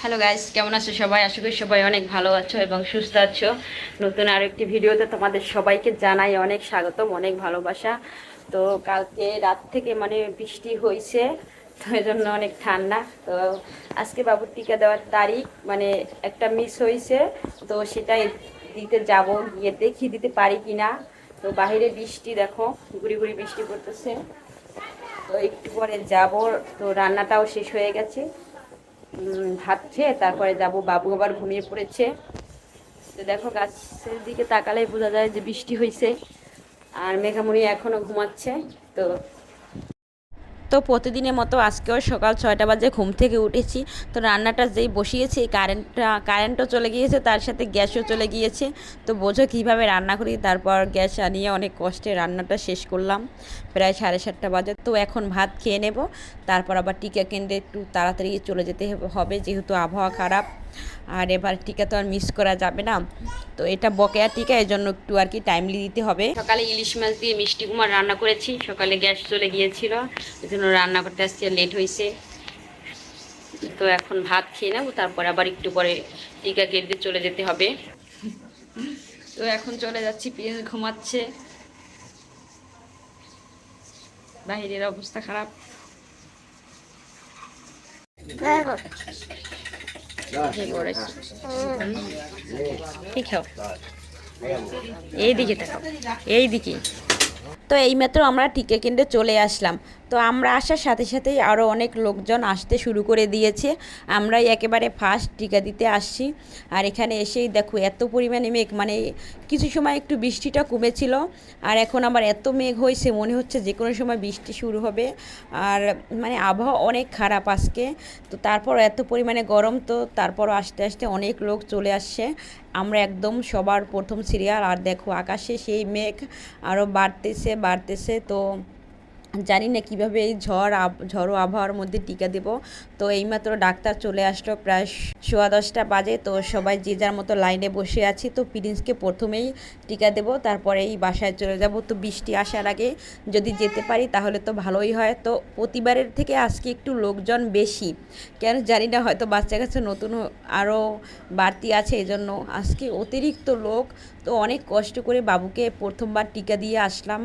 Hello guys, কেমন আছো সবাই? আশা করি সবাই অনেক ভালো আছো এবং সুস্থ আছো। নতুন আরো একটি ভিডিওতে তোমাদের সবাইকে জানাই অনেক স্বাগতম, অনেক ভালোবাসা। তো কালকে রাত থেকে বৃষ্টি হয়েছে, তো এই জন্য অনেক ঠান্ডা। তো আজকে বাবুর টিকা দেওয়ার তারিখ একটা মিস হয়েছে, তো সেটাই দিতে যাব, গিয়ে দেখি দিতে পারি কিনা। তো বাইরে বৃষ্টি দেখো, গুড়ি গুড়ি বৃষ্টি পড়তেছে। তো একটু পরে যাব। তো রান্নাটাও শেষ হয়ে গেছে, ভাত খেয়ে তারপরে যাব। বাবু আবার ঘুমিয়ে পড়েছে। তো দেখো গাছের দিকে তাকালেই বোঝা যায় যে বৃষ্টি হয়েছে, আর মেঘামণি এখনো ঘুমাচ্ছে। তো তো প্রতিদিনের মতো আজকেও সকাল 6টা বাজে ঘুম থেকে উঠেছি। তো রান্নাটা যেই বসিয়েছি, কারেন্টও চলে গিয়েছে, তার সাথে গ্যাসও চলে গিয়েছে। তো বোঝো কীভাবে রান্না করি। তারপর গ্যাস আনিয়ে অনেক কষ্টে রান্নাটা শেষ করলাম, প্রায় 7:30 বাজে। তো এখন ভাত খেয়ে নেব, তারপর আবার টিকা কেন্দ্রে একটু তাড়াতাড়ি চলে যেতে হবে, যেহেতু আবহাওয়া খারাপ। আর এবার টিকা তো আর মিস করা যাবে না, তো এটা বকেয়া টিকা, এর জন্য একটু আর কি টাইমলি দিতে হবে। সকালে ইলিশ মাছ দিয়ে মিষ্টি কুমার রান্না করেছি, সকালে গ্যাস চলে গিয়েছিল, এই জন্য রান্না করতে আসতে লেট হয়েছে। তো এখন ভাত খেয়ে নেবো, তারপর আবার একটু পরে টিকা কেটে চলে যেতে হবে। তো এখন চলে যাচ্ছি, প্রিন্স ঘুমাচ্ছে, বাহিরের অবস্থা খারাপ। ঠিক এইদিকে তাকাও, এইদিকে। তো এইমাত্র আমরা টিকা কেন্দ্রে চলে আসলাম। তো আমরা আসার সাথে সাথেই আরও অনেক লোকজন আসতে শুরু করে দিয়েছে। আমরাই একেবারে ফার্স্ট টিকা দিতে আসছি। আর এখানে এসেই দেখো এত পরিমাণে মেঘ, কিছু সময় একটু বৃষ্টিটা কমেছিল, আর এখন আবার এত মেঘ হয়েছে, মনে হচ্ছে যে কোনো সময় বৃষ্টি শুরু হবে। আর আবহাওয়া অনেক খারাপ আজকে। তো তারপর এত পরিমাণে গরম, তো তারপর আস্তে আস্তে অনেক লোক চলে আসছে। আমরা একদম সবার প্রথম সিরিয়াল। আর দেখো আকাশে সেই মেঘ আরও বাড়তেছে। তো জানি না কীভাবে এই ঝড়ো আবহাওয়ার মধ্যে টিকা দেব। তো এইমাত্র ডাক্তার চলে আসলো, প্রায় 10:15 বাজে। তো সবাই যে যার মতো লাইনে বসে আছি। তো প্রিন্সকে প্রথমেই টিকা দেব, তারপরে এই বাসায় চলে যাব। তো বৃষ্টি আসার আগে যদি যেতে পারি তাহলে তো ভালোই হয়। তো প্রতিবারের থেকে আজকে একটু লোকজন বেশি, কেন জানি না, হয়তো বাচ্চা কাছে নতুন আরও বাড়তি আছে, এই জন্য আজকে অতিরিক্ত লোক। তো অনেক কষ্ট করে বাবুকে প্রথমবার টিকা দিয়ে আসলাম,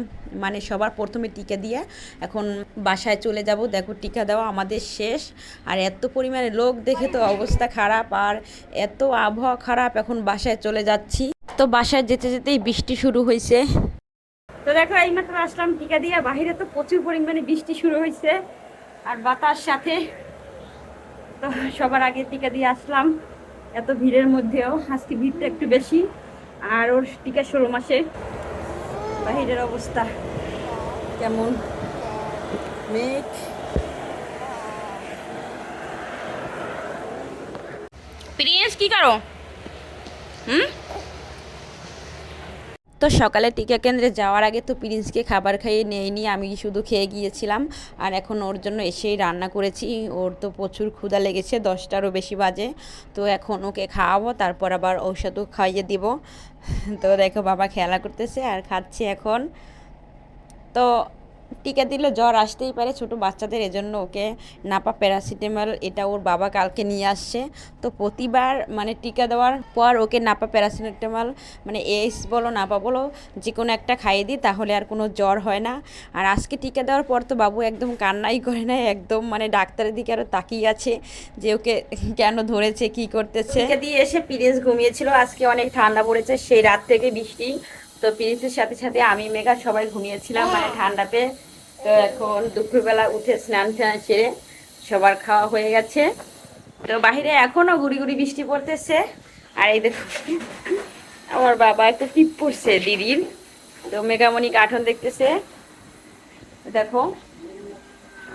সবার প্রথমে টিকা দিয়ে এখন বাসায় চলে যাব। দেখো টিকা দেওয়া আমাদের শেষ, আর এত পরিমাণে লোক দেখে তো অবস্থা খারাপ, আর এত আবহাওয়া খারাপ। এখন বাসায় চলে যাচ্ছি। তো বাসায় যেতে যেতেই বৃষ্টি শুরু হয়েছে। তো দেখো এইমাত্র আসলাম টিকা দিয়ে, বাহিরে তো প্রচুর পরিমাণে বৃষ্টি শুরু হয়েছে আর বাতাস সাথে। তো সবার আগে টিকা দিয়ে আসলাম, এত ভিড়ের মধ্যেও আজকে ভিড়টা একটু বেশি। আর ওর টিকা 16 মাসে। বাহিরের অবস্থা কেমন, মেঘ। প্রিন্স কি করো? তো সকালে টিকা কেন্দ্রে যাওয়ার আগে তো প্রিন্সকে খাবার খাইয়ে নেইনি, আমি শুধু খেয়ে গিয়েছিলাম। আর এখন ওর জন্য এসেই রান্না করেছি। ওর তো প্রচুর ক্ষুধা লেগেছে, 10টারও বেশি বাজে। তো এখন ওকে খাওয়াবো, তারপর আবার ঔষধও খাইয়ে দিব। তো দেখো বাবা খেলা করতেছে আর খাচ্ছে এখন। তো টিকা দিলে জ্বর আসতেই পারে ছোট বাচ্চাদের, এজন্য ওকে নাপা প্যারাসিটামল, এটা ওর বাবা কালকে নিয়ে আসছে। তো প্রতিবার টিকা দেওয়ার পর ওকে নাপা প্যারাসিটামল এস বলো নাপা বলো যে কোনো একটা খাইয়ে দিই, তাহলে আর কোনো জ্বর হয় না। আর আজকে টিকা দেওয়ার পর তো বাবু একদম কান্নাই করে না, একদম ডাক্তারের দিকে আরও তাকিয়ে আছে যে ওকে কেন ধরেছে, কি করতেছে। টিকা দিয়ে এসে প্রিন্স ঘুমিয়েছিল, আজকে অনেক ঠান্ডা পড়েছে, সেই রাত থেকে বৃষ্টি। তো প্রিন্সের সাথে সাথে আমি মেঘা সবাই ঘুমিয়েছিলাম ঠান্ডাতে। তো এখন দুপুরবেলা উঠে স্নান টান সেরে সবার খাওয়া হয়ে গেছে। তো বাহিরে এখনো গুড়ি গুড়ি বৃষ্টি পড়তেছে। আর এই দেখো আমার বাবা একটা টিপ পড়ছে দিদির। তো মেঘামণি কার্টুন দেখতেছে, দেখো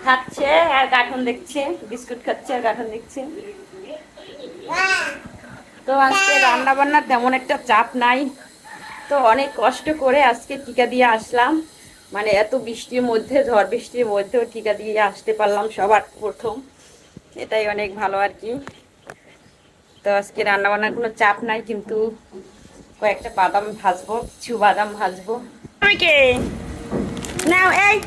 খাচ্ছে আর কার্টুন দেখছে, বিস্কুট খাচ্ছে আর কার্টুন দেখছে। তো আজকে রান্না বান্নার তেমন একটা চাপ নাই। তো অনেক কষ্ট করে আজকে টিকা দিয়ে আসলাম, এত বৃষ্টির মধ্যে, ঝড় বৃষ্টির মধ্যেও টিকা দিয়ে আসতে পারলাম সবার প্রথম, এটাই অনেক ভালো আর কি। তো আজকে রান্না বান্নার কোনো চাপ নাই, কিন্তু কয়েকটা বাদাম ভাজবো, কিছু বাদাম ভাজবো। নাও এই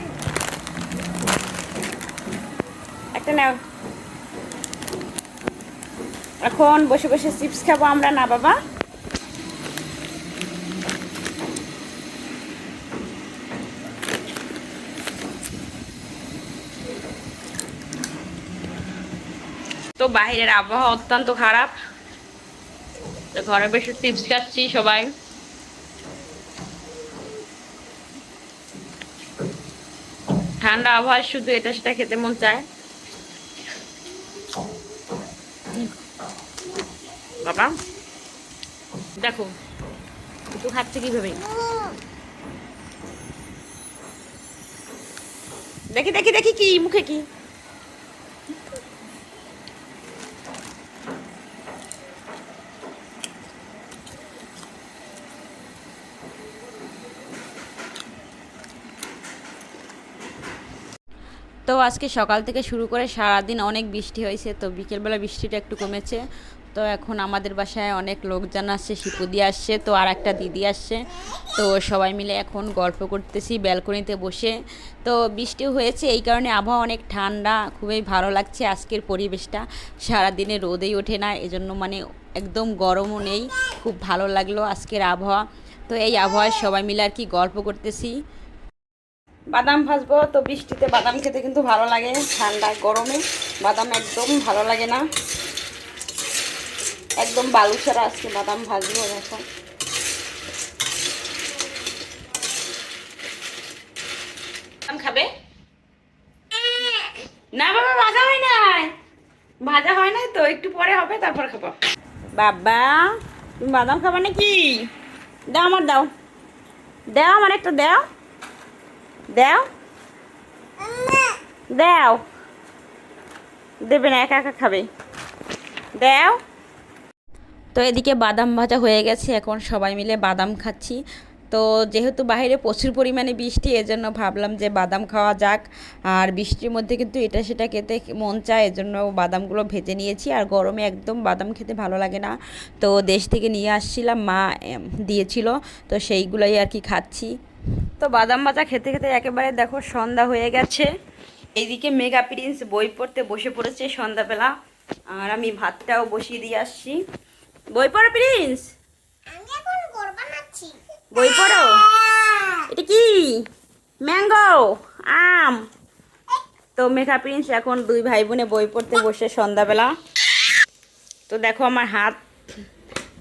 একটা নাও। এখন বসে বসে চিপস খাবো আমরা, না বাবা? তো বাইরের আবহাওয়া অত্যন্ত খারাপ, তো ঘরে বসে চিপস খাচ্ছি সবাই। ঠান্ডা আবহাওয়ায় শুধু এটা সেটা খেতে মন চায়। বাবা দেখো একটু খাচ্ছে কিভাবে, দেখি দেখি দেখি কি মুখে কি। তো আজকে সকাল থেকে শুরু করে সারাদিন অনেক বৃষ্টি হয়েছে, তো বিকেলবেলা বৃষ্টিটা একটু কমেছে। তো এখন আমাদের বাসায় অনেক লোকজন আসছে, শিপুদি আসছে, তো আর একটা দিদি আসছে। তো সবাই মিলে এখন গল্প করতেছি ব্যালকনিতে বসে। তো বৃষ্টি হয়েছে এই কারণে আবহাওয়া অনেক ঠান্ডা, খুবই ভালো লাগছে আজকের পরিবেশটা। সারাদিনে রোদেই ওঠে না, এজন্য মানে একদম গরমও নেই, খুব ভালো লাগলো আজকের আবহাওয়া। তো এই আবহাওয়ায় সবাই মিলে আর কি গল্প করতেছি। বাদাম ভাজবো, তো বৃষ্টিতে বাদাম খেতে কিন্তু ভালো লাগে, ঠান্ডা গরমে বাদাম একদম ভালো লাগে না, একদম বালু ছাড়া আজকে বাদাম ভাজবো। এখন বাদাম খাবে না বাবা? ভাজা হয় নাই, ভাজা হয় নাই তো, একটু পরে হবে, তারপর খাবো। বাবা তুমি বাদাম খাবে নাকি? দাও আমার, দাও দাও আমার একটা, দাও দাও দাও। দেবে না, একা একা খাবে, দাও। তো এদিকে বাদাম ভাজা হয়ে গেছে, এখন সবাই মিলে বাদাম খাচ্ছি। তো যেহেতু বাইরে প্রচুর পরিমাণে বৃষ্টি, এজন্য ভাবলাম যে বাদাম খাওয়া যাক। আর বৃষ্টির মধ্যে কিন্তু এটা সেটা খেতে মন চায়, এজন্য বাদামগুলো ভেজে নিয়েছি। আর গরমে একদম বাদাম খেতে ভালো লাগে না, তো দেশ থেকে নিয়ে আসছিলাম, মা দিয়েছিল, তো সেইগুলোই আর কি খাচ্ছি। তো বাদাম ভাজা খেতে খেতে একেবারে দেখো সন্ধ্যা হয়ে গেছে। এইদিকে মেগা প্রিন্স বই পড়তে বসে পড়েছে সন্ধ্যাবেলা, আর আমি ভাতটাও বসিয়ে দিয়ে আসছি। বই পড়ো প্রিন্স, বই পড়ো। এটা কি? ম্যাঙ্গো, আম। তো মেঘা প্রিন্স এখন দুই ভাই বোনে বই পড়তে বসে সন্ধ্যাবেলা। তো দেখো আমার হাত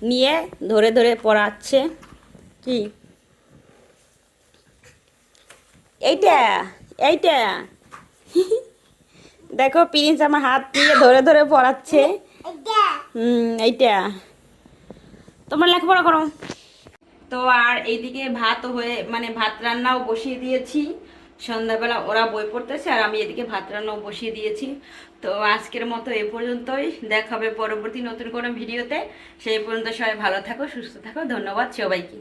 নিয়ে ধরে ধরে পড়াচ্ছে। কি এইটা? এইটা দেখো প্রিন্স আমার হাত নিয়ে ধরে ধরে পড়াচ্ছে। এইটা। তোমরা লেখাপড়া করো। তো আর এইদিকে ভাত হয়ে মানে ভাত রান্নাও বসিয়ে দিয়েছি, সন্ধ্যাবেলা ওরা বই পড়তেছে আর আমি এদিকে ভাত রান্নাও বসিয়ে দিয়েছি। তো আজকের মতো এ পর্যন্তই, দেখা হবে পরবর্তী নতুন কোনো ভিডিওতে। সেই পর্যন্ত সবাই ভালো থাকো, সুস্থ থাকো, ধন্যবাদ সবাইকে।